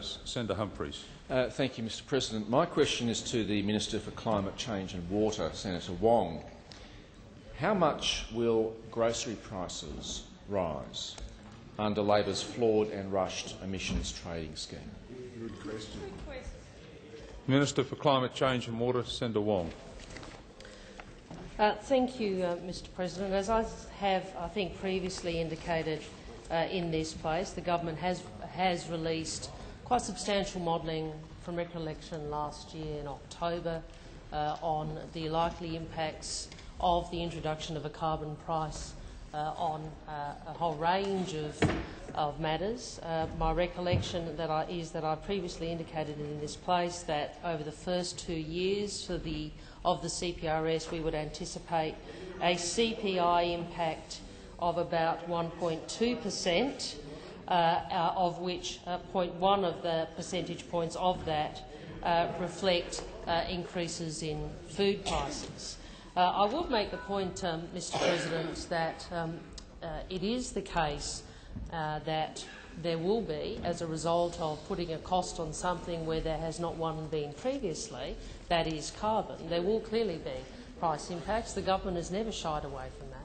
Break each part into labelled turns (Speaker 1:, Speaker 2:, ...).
Speaker 1: Senator Humphries.
Speaker 2: Thank you, Mr President. My question is to the Minister for Climate Change and Water, Senator Wong. How much will grocery prices rise under Labor's flawed and rushed emissions trading scheme?
Speaker 3: Good question.
Speaker 1: Minister for Climate Change and Water, Senator Wong.
Speaker 4: Thank you, Mr President. As I have, I think, previously indicated in this place, the government has released quite substantial modelling from recollection last year in October on the likely impacts of the introduction of a carbon price on a whole range of matters. My recollection is that I previously indicated in this place that over the first 2 years of the CPRS we would anticipate a CPI impact of about 1.2%, of which 0.1 of the percentage points of that reflect increases in food prices. I will make the point, Mr President, that it is the case that there will be, as a result of putting a cost on something where there has not one been previously, that is carbon. There will clearly be price impacts. The government has never shied away from that.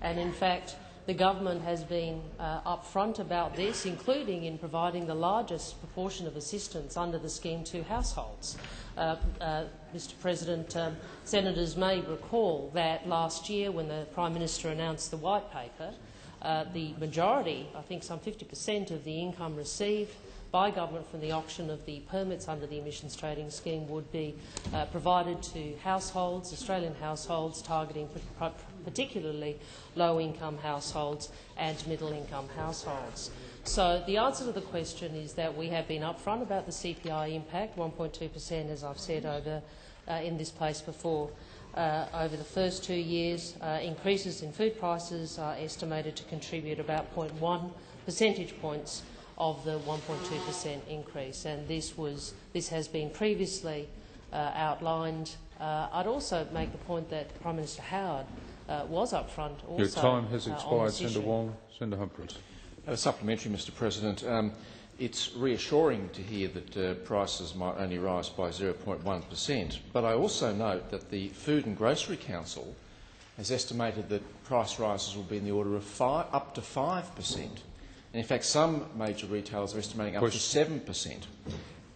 Speaker 4: And in fact, the government has been upfront about this, including in providing the largest proportion of assistance under the scheme to households. Mr President, senators may recall that last year when the Prime Minister announced the White Paper, the majority, I think some 50% of the income received by government from the auction of the permits under the emissions trading scheme would be provided to households, Australian households, targeting particularly low-income households and middle-income households. So the answer to the question is that we have been upfront about the CPI impact, 1.2%, as I've said over in this place before. Over the first 2 years, increases in food prices are estimated to contribute about 0.1 percentage points of the 1.2% increase, and this has been previously outlined. I'd also make the point that Prime Minister Howard was upfront also.
Speaker 1: Your time has expired, Senator Wong. Senator Humphries.
Speaker 2: Supplementary, Mr President. It's reassuring to hear that prices might only rise by 0.1%, but I also note that the Food and Grocery Council has estimated that price rises will be in the order of up to 5%. And in fact, some major retailers are estimating up to 7%.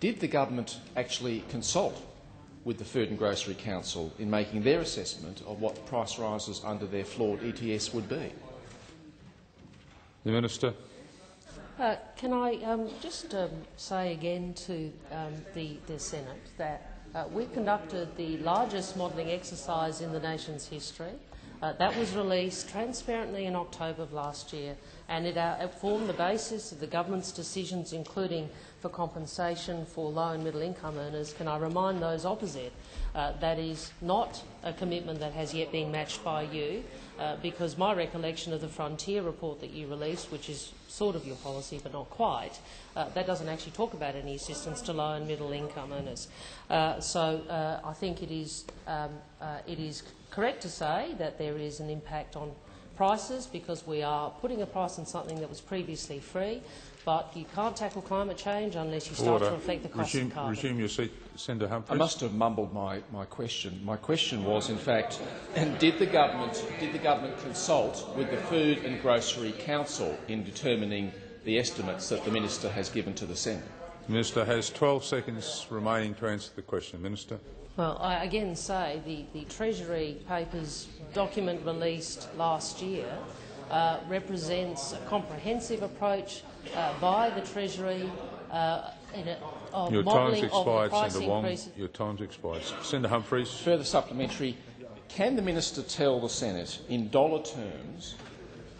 Speaker 2: Did the government actually consult with the Food and Grocery Council in making their assessment of what price rises under their flawed ETS would be?
Speaker 1: The Minister.
Speaker 4: Can I just say again to the Senate that we conducted the largest modelling exercise in the nation's history. That was released transparently in October of last year, and it formed the basis of the government's decisions, including for compensation for low and middle income earners. Can I remind those opposite that is not a commitment that has yet been matched by you, because my recollection of the Frontier report that you released, which is sort of your policy but not quite, that doesn't actually talk about any assistance to low and middle income earners. So I think it is correct to say that there is an impact on prices because we are putting a price on something that was previously free, but you can't tackle climate change unless you start to reflect the cost of carbon.
Speaker 1: Resume your seat, Senator Humphries.
Speaker 2: I must have mumbled my question. My question was, in fact, did the government consult with the Food and Grocery Council in determining the estimates that the Minister has given to the Senate?
Speaker 1: The Minister has 12 seconds remaining to answer the question. Minister.
Speaker 4: Well, I again say the Treasury Papers document released last year represents a comprehensive approach by the Treasury of modelling of the price increases.
Speaker 1: Your time's expired. Senator Humphries.
Speaker 2: Further supplementary. Can the Minister tell the Senate in dollar terms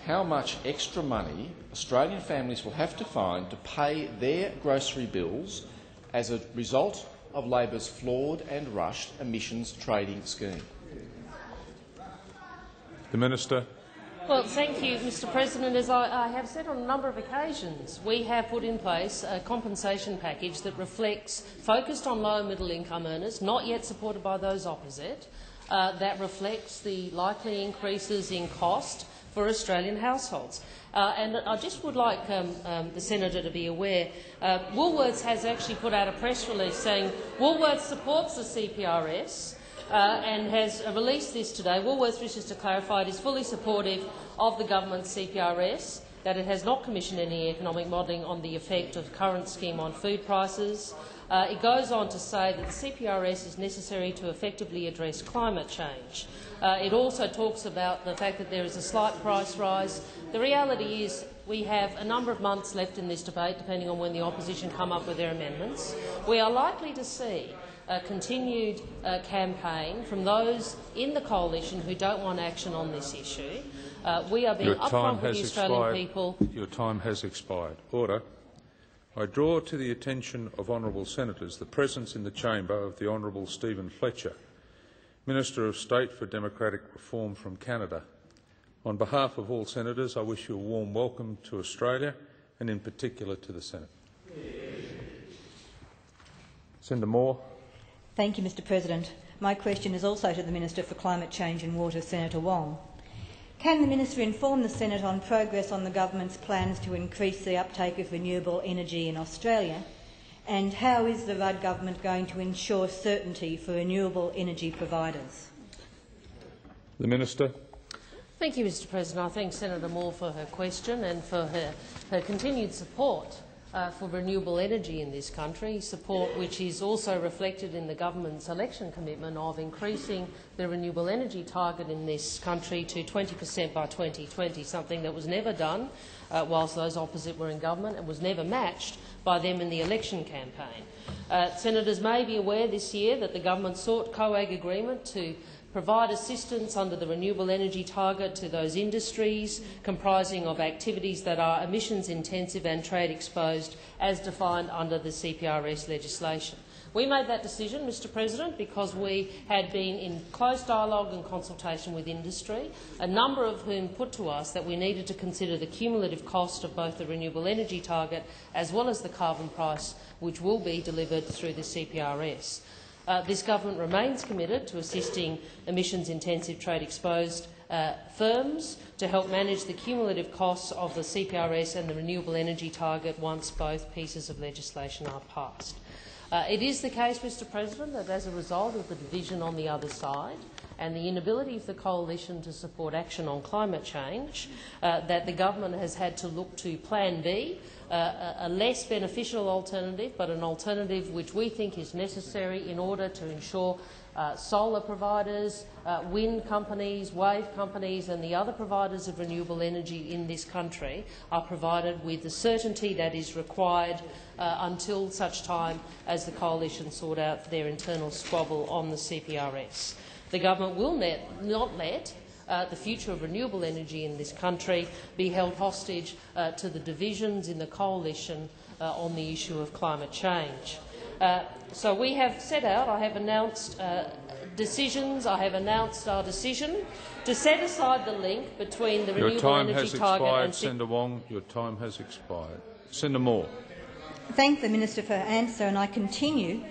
Speaker 2: how much extra money Australian families will have to find to pay their grocery bills as a result of Labor's flawed and rushed emissions trading scheme?
Speaker 1: The Minister.
Speaker 4: Well, thank you, Mr President. As I have said on a number of occasions, we have put in place a compensation package that focused on low and middle income earners, not yet supported by those opposite, that reflects the likely increases in cost for Australian households. And I just would like the Senator to be aware, Woolworths has actually put out a press release saying Woolworths supports the CPRS and has released this today. Woolworths wishes to clarify it is fully supportive of the government's CPRS, that it has not commissioned any economic modelling on the effect of the current scheme on food prices. It goes on to say that the CPRS is necessary to effectively address climate change. It also talks about the fact that there is a slight price rise. The reality is we have a number of months left in this debate, depending on when the opposition come up with their amendments. We are likely to see a continued campaign from those in the coalition who don't want action on this issue. We are being upfront with the Australian people.
Speaker 1: Your time has expired. Order. I draw to the attention of honourable senators the presence in the chamber of the Honourable Stephen Fletcher, Minister of State for Democratic Reform from Canada. On behalf of all senators, I wish you a warm welcome to Australia and in particular to the Senate. Senator Moore.
Speaker 3: Thank you, Mr President. My question is also to the Minister for Climate Change and Water, Senator Wong. Can the Minister inform the Senate on progress on the government's plans to increase the uptake of renewable energy in Australia? And how is the Rudd government going to ensure certainty for renewable energy providers?
Speaker 1: The Minister.
Speaker 4: Thank you, Mr President. I thank Senator Moore for her question and for her continued support for renewable energy in this country, support which is also reflected in the government's election commitment of increasing the renewable energy target in this country to 20% by 2020, something that was never done whilst those opposite were in government and was never matched by them in the election campaign. Senators may be aware this year that the government sought COAG agreement to provide assistance under the renewable energy target to those industries comprising of activities that are emissions intensive and trade exposed as defined under the CPRS legislation. We made that decision, Mr President, because we had been in close dialogue and consultation with industry, a number of whom put to us that we needed to consider the cumulative cost of both the renewable energy target as well as the carbon price which will be delivered through the CPRS. This government remains committed to assisting emissions-intensive trade-exposed firms to help manage the cumulative costs of the CPRS and the renewable energy target once both pieces of legislation are passed. It is the case, Mr President, that as a result of the division on the other side and the inability of the coalition to support action on climate change, that the government has had to look to Plan B, a less beneficial alternative, but an alternative which we think is necessary in order to ensure solar providers, wind companies, wave companies and the other providers of renewable energy in this country are provided with the certainty that is required until such time as the coalition sort out their internal squabble on the CPRS. The government will not let the future of renewable energy in this country be held hostage to the divisions in the coalition on the issue of climate change. So we have set out, I have announced decisions, I have announced our decision to set aside the link between the renewable energy target and...
Speaker 1: Senator Wong, your time has expired. Senator Moore.
Speaker 3: Thank the Minister for her answer, and I continue.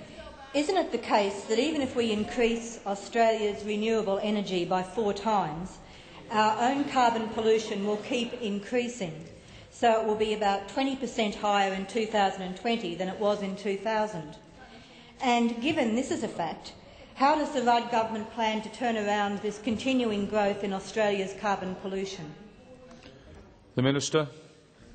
Speaker 3: Isn't it the case that even if we increase Australia's renewable energy by 4 times, our own carbon pollution will keep increasing? So it will be about 20% higher in 2020 than it was in 2000. And given this is a fact, how does the Rudd government plan to turn around this continuing growth in Australia's carbon pollution?
Speaker 1: The Minister.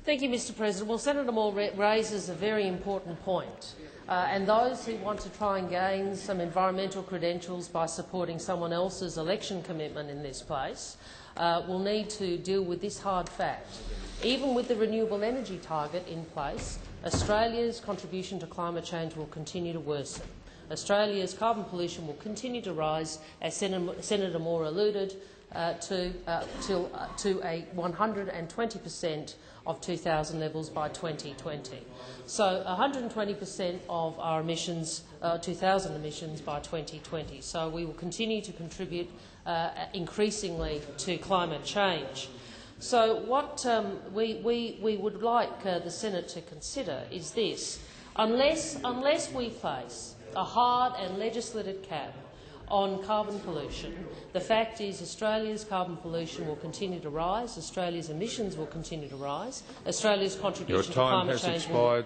Speaker 4: Thank you, Mr President. Well, Senator Moore raises a very important point. And those who want to try and gain some environmental credentials by supporting someone else's election commitment in this place will need to deal with this hard fact. Even with the renewable energy target in place, Australia's contribution to climate change will continue to worsen. Australia's carbon pollution will continue to rise, as Senator Moore alluded, to a 120% of 2000 levels by 2020. So 120% of our emissions, 2000 emissions by 2020. So we will continue to contribute increasingly to climate change. So what we would like the Senate to consider is this. Unless we place a hard and legislated cap on carbon pollution. The fact is Australia's carbon pollution will continue to rise, Australia's emissions will continue to rise, Australia's contribution to climate change will...
Speaker 1: Your time has expired.